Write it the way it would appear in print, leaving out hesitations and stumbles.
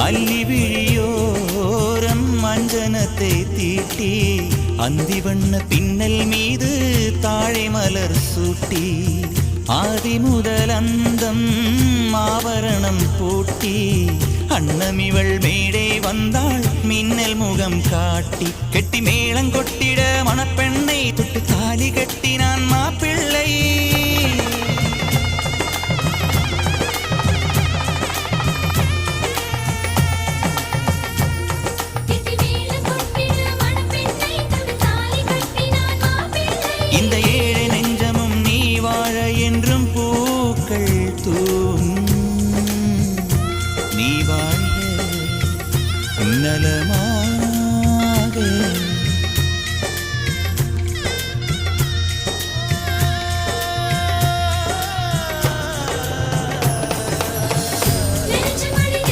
அல்லி விழியோரம் மஞ்சனத்தை தீட்டி அந்தி வண்ண பின்னல் மீது தாழை மலர் சூட்டி ஆதி முதல் அந்தம் ஆபரணம் பூட்டி அன்னமிவள் மேடை வந்தாள் மின்னல் முகம் காட்டி கெட்டி மேளம் கொட்டிட மணப்பெண்ணை தொட்டு தாலி கட்டினான் மாப்பிள்ளை. இந்த ஏழை நெஞ்சமும் நீ வாழ என்றும் பூக்கள் நீ வாழ்க நலமாக.